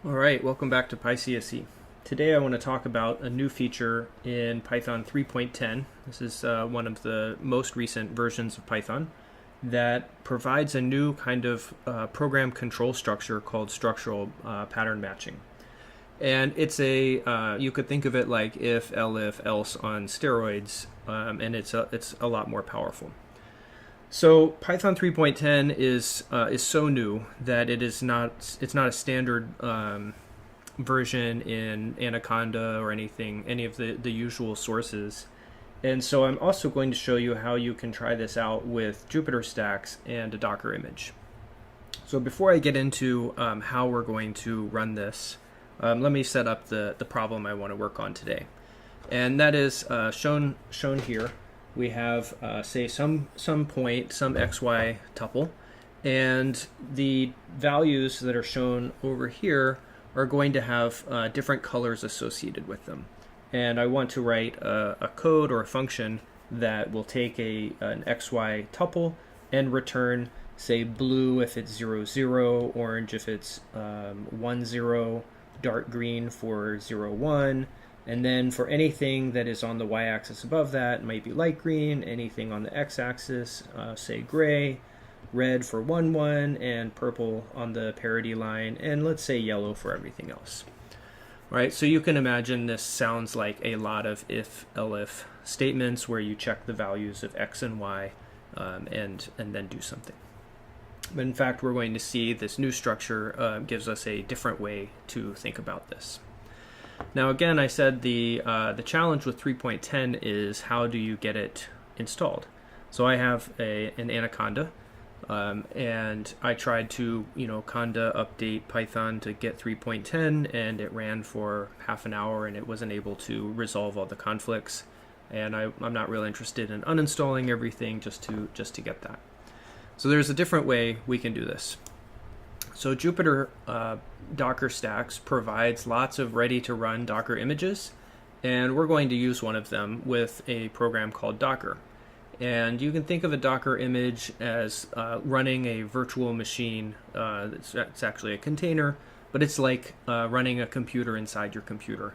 All right, welcome back to PyCSE. Today I want to talk about a new feature in Python 3.10. This is one of the most recent versions of Python that provides a new kind of program control structure called structural pattern matching. And it's you could think of it like if, elif, else on steroids, and it's a lot more powerful. So Python 3.10 is so new that it's not a standard version in Anaconda or any of the usual sources. And so I'm also going to show you how you can try this out with Jupyter stacks and a Docker image. So before I get into how we're going to run this, let me set up the problem I want to work on today. And that is shown here. We have, say, some point, some xy tuple, and the values that are shown over here are going to have different colors associated with them. And I want to write a code or a function that will take an xy tuple and return, say, blue if it's 0, 0, orange if it's 1, 0, dark green for 0, 1. And then for anything that is on the y-axis above that, it might be light green. Anything on the x-axis, say gray, red for 1, 1, and purple on the parity line, and let's say yellow for everything else. All right, so you can imagine this sounds like a lot of if, elif statements where you check the values of x and y and then do something. But in fact, we're going to see this new structure gives us a different way to think about this. Now again, I said the challenge with 3.10 is how do you get it installed. So I have an Anaconda, and I tried to conda update Python to get 3.10, and it ran for half an hour, and it wasn't able to resolve all the conflicts. And I'm not really interested in uninstalling everything just to get that. So there's a different way we can do this. So Jupyter Docker Stacks provides lots of ready-to-run Docker images, and we're going to use one of them with a program called Docker. And you can think of a Docker image as running a virtual machine. It's actually a container, but it's like running a computer inside your computer,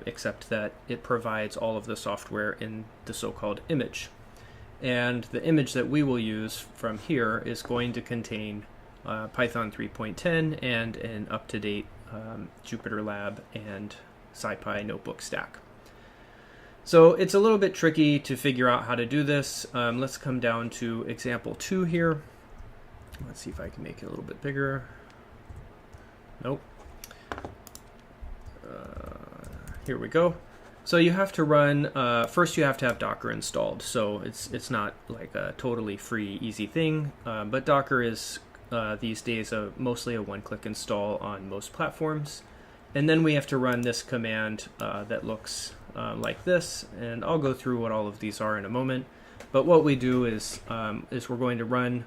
except that it provides all of the software in the so-called image. And the image that we will use from here is going to contain Python 3.10 and an up-to-date Jupyter Lab and SciPy notebook stack. So it's a little bit tricky to figure out how to do this. Let's come down to example 2 here. Let's see if I can make it a little bit bigger. Nope. Here we go. So you have to run, first you have to have Docker installed. So it's not like a totally free, easy thing, but Docker is these days mostly a one-click install on most platforms. And then we have to run this command that looks like this, and I'll go through what all of these are in a moment. But what we do is we're going to run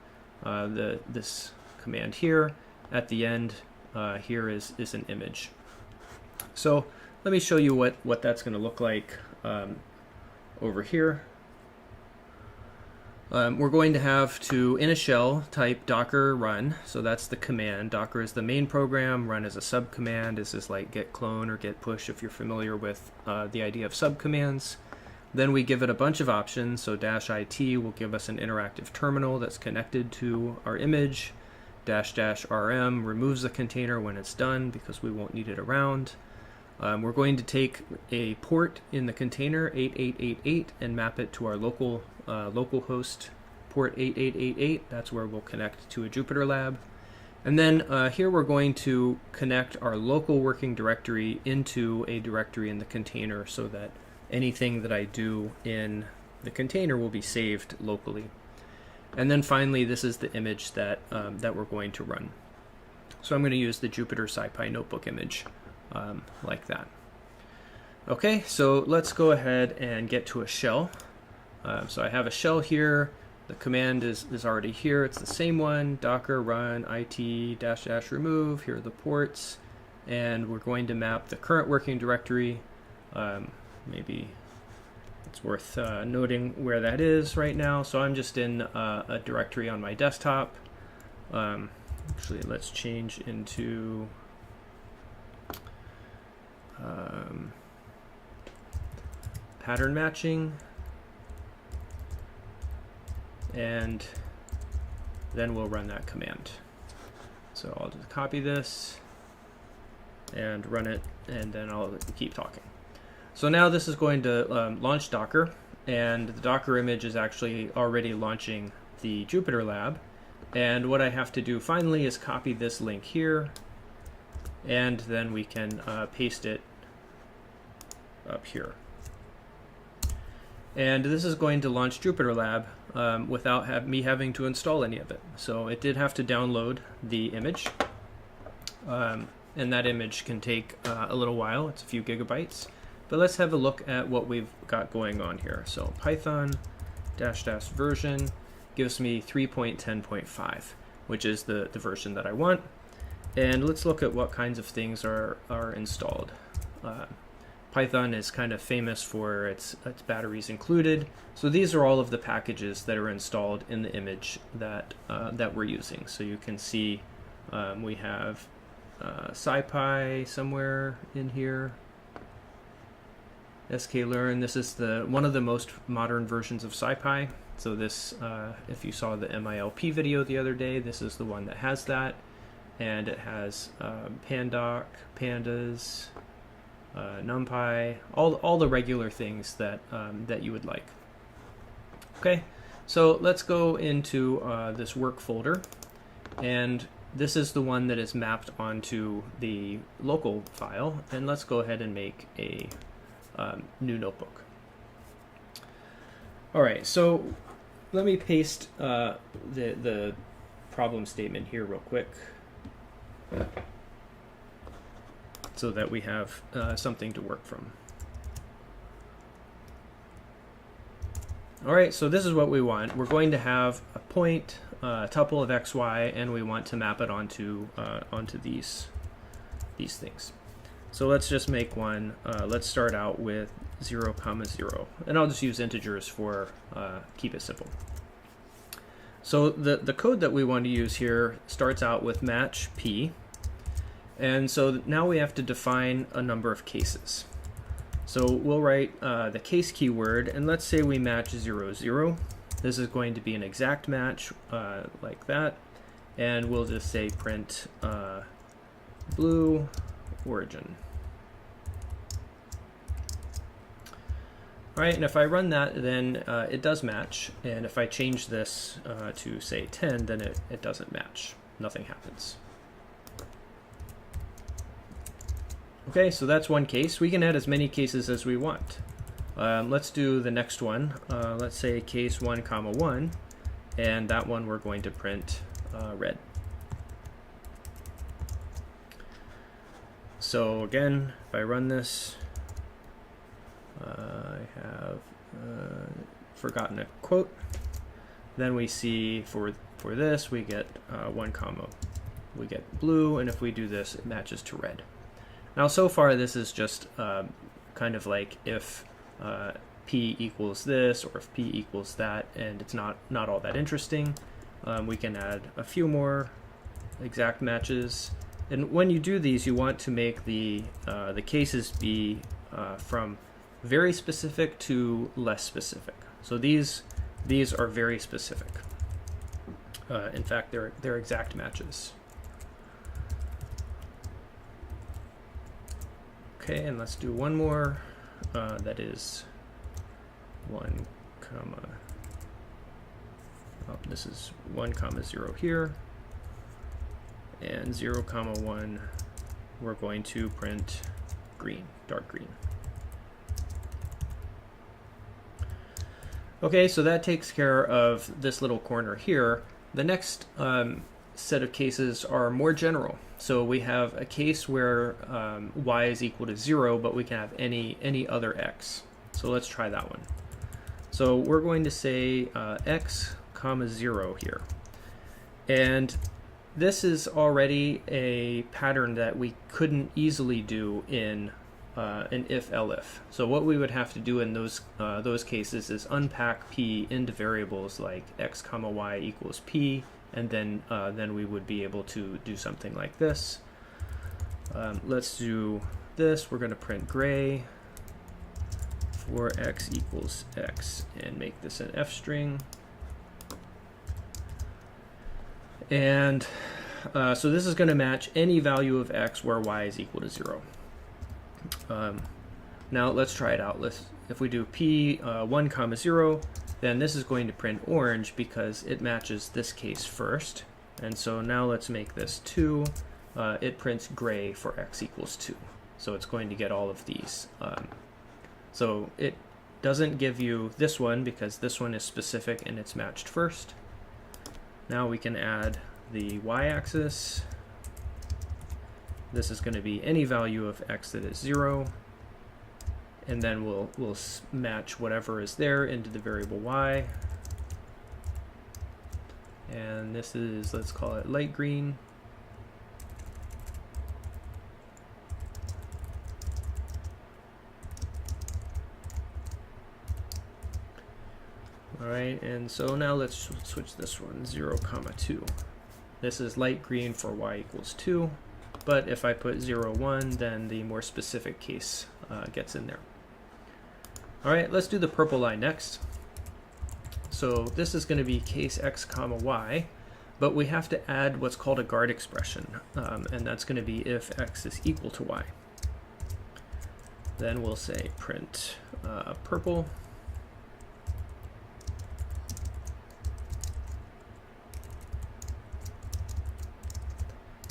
this command here. At the end, here is an image. So let me show you what that's going to look like over here. We're going to have to, in a shell, type docker run. So that's the command. Docker is the main program. Run is a subcommand. This is like get clone or get push if you're familiar with the idea of subcommands. Then we give it a bunch of options. So -it will give us an interactive terminal that's connected to our image. --rm removes the container when it's done because we won't need it around. We're going to take a port in the container 8888 and map it to our local host port 8888. That's where we'll connect to a Jupyter Lab. And then here we're going to connect our local working directory into a directory in the container so that anything that I do in the container will be saved locally. And then finally, this is the image that we're going to run. So I'm going to use the Jupyter SciPy notebook image. Like that. Okay, so let's go ahead and get to a shell. So I have a shell here. The command is already here. It's the same one, docker run it -- remove. Here are the ports. And we're going to map the current working directory. Maybe it's worth noting where that is right now. So I'm just in a directory on my desktop. Actually, let's change into pattern matching, and then we'll run that command. So I'll just copy this and run it, and then I'll keep talking. So now this is going to launch Docker, and the Docker image is actually already launching the Jupyter lab. And what I have to do finally is copy this link here, and then we can paste it up here. And this is going to launch Jupyter Lab without me having to install any of it. So it did have to download the image, and that image can take a little while. It's a few gigabytes. But let's have a look at what we've got going on here. So Python -- version gives me 3.10.5, which is the version that I want. And let's look at what kinds of things are installed. Python is kind of famous for its batteries included. So these are all of the packages that are installed in the image that we're using. So you can see we have SciPy somewhere in here. sklearn. This is one of the most modern versions of SciPy. So this, if you saw the MILP video the other day, this is the one that has that, and it has Pandoc, Pandas, NumPy, all the regular things that that you would like. Okay, so let's go into this work folder, and this is the one that is mapped onto the local file, and let's go ahead and make a new notebook. All right, so let me paste the problem statement here real quick so that we have something to work from. All right, so this is what we want. We're going to have a point, a tuple of x, y, and we want to map it onto these things. So let's just make one. Let's start out with 0, 0, and I'll just use integers for keep it simple. So the code that we want to use here starts out with match p, and so now we have to define a number of cases. So we'll write the case keyword, and let's say we match 0, 0. This is going to be an exact match like that, and we'll just say print blue origin. All right, and if I run that, then it does match, and if I change this to say 10, then it doesn't match. Nothing happens. Okay, so that's one case. We can add as many cases as we want. Let's do the next one. Let's say case 1, 1, and that one we're going to print red. So again, if I run this, I have forgotten a quote. Then we see for this we get 1, we get blue, and if we do this, it matches to red. Now so far this is just kind of like if p equals this or if p equals that, and it's not all that interesting. We can add a few more exact matches, and when you do these, you want to make the cases be from very specific to less specific. So these are very specific. In fact, they're exact matches. Okay, and let's do one more. That is 1, this is 1, 0 here, and 0, 1. We're going to print green, dark green. Okay, so that takes care of this little corner here. The next set of cases are more general. So we have a case where y is equal to 0, but we can have any other x. So let's try that one. So we're going to say x, 0 here. And this is already a pattern that we couldn't easily do in an if-elif. So what we would have to do in those cases is unpack p into variables like x, y equals p, and then we would be able to do something like this. Let's do this, we're going to print gray for x equals x and make this an f string. And so this is going to match any value of x where y is equal to 0. Now let's try it out. If we do p1 comma 0, then this is going to print orange because it matches this case first. And so now let's make this 2. It prints gray for x equals 2. So it's going to get all of these. So it doesn't give you this one because this one is specific and it's matched first. Now we can add the y-axis. This is going to be any value of x that is 0. And then we'll match whatever is there into the variable y. And this is, let's call it light green. All right, and so now let's switch this one, 0, 2. This is light green for y equals 2, but if I put 0, 1, then the more specific case gets in there. All right, let's do the purple line next. So this is going to be case x comma y, but we have to add what's called a guard expression, and that's going to be if x is equal to y. Then we'll say print purple.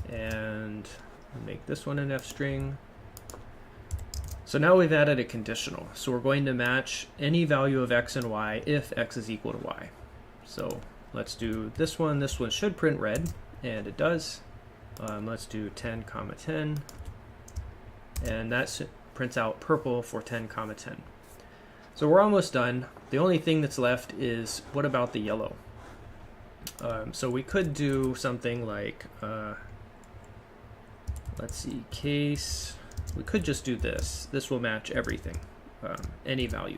And make this one an f string. So now we've added a conditional. So we're going to match any value of x and y if x is equal to y. So let's do this one. This one should print red, and it does. Let's do 10, 10. And that prints out purple for 10, 10. So we're almost done. The only thing that's left is, what about the yellow? So we could do something like, let's see, case, we could just do this. This will match everything, any value.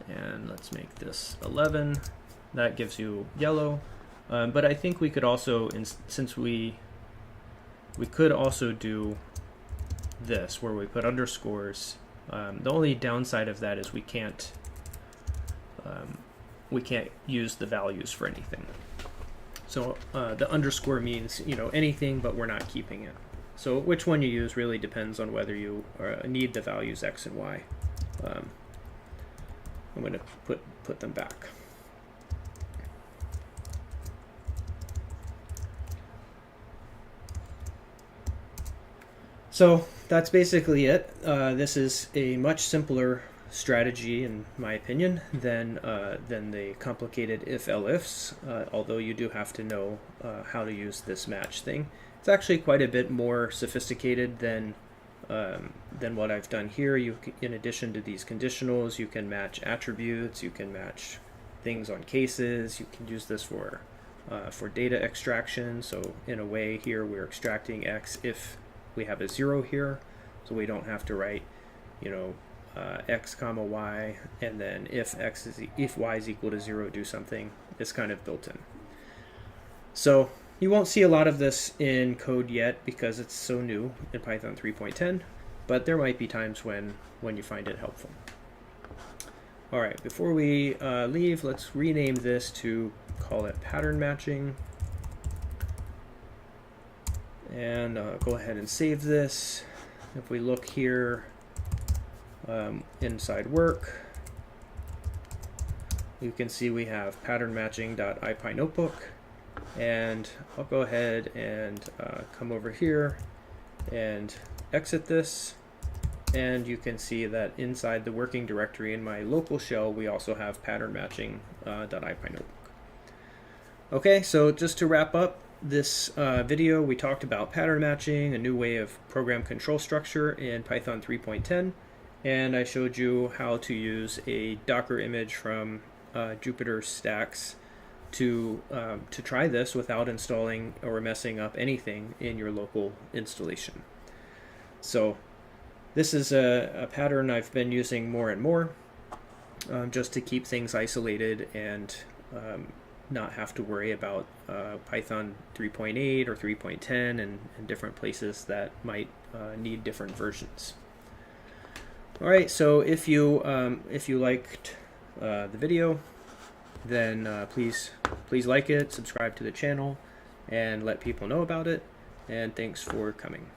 And let's make this 11. That gives you yellow. But I think we could also, since we could also do this where we put underscores. The only downside of that is we can't use the values for anything. So the underscore means, you know, anything, but we're not keeping it. So which one you use really depends on whether you need the values x and y. I'm going to put them back. So that's basically it. This is a much simpler strategy, in my opinion, than the complicated if-elifs, although you do have to know how to use this match thing. It's actually quite a bit more sophisticated than what I've done here. In addition to these conditionals, you can match attributes, you can match things on cases, you can use this for data extraction. So in a way here we're extracting x if we have a 0 here, so we don't have to write, you know, x comma y, and then if y is equal to 0, do something. It's kind of built in. So you won't see a lot of this in code yet because it's so new in Python 3.10, but there might be times when you find it helpful. All right, before we leave, let's rename this to call it pattern matching. And go ahead and save this. If we look here inside work, you can see we have pattern matching.ipynotebook. And I'll go ahead and come over here and exit this. And you can see that inside the working directory in my local shell, we also have pattern matching.ipynotebook. Okay, so just to wrap up this video, we talked about pattern matching, a new way of program control structure in Python 3.10, and I showed you how to use a Docker image from Jupyter Stacks to try this without installing or messing up anything in your local installation. So This is a pattern I've been using more and more, just to keep things isolated and not have to worry about Python 3.8 or 3.10 and different places that might need different versions. All right, so if you liked the video, then please like it, subscribe to the channel, and let people know about it. And thanks for coming.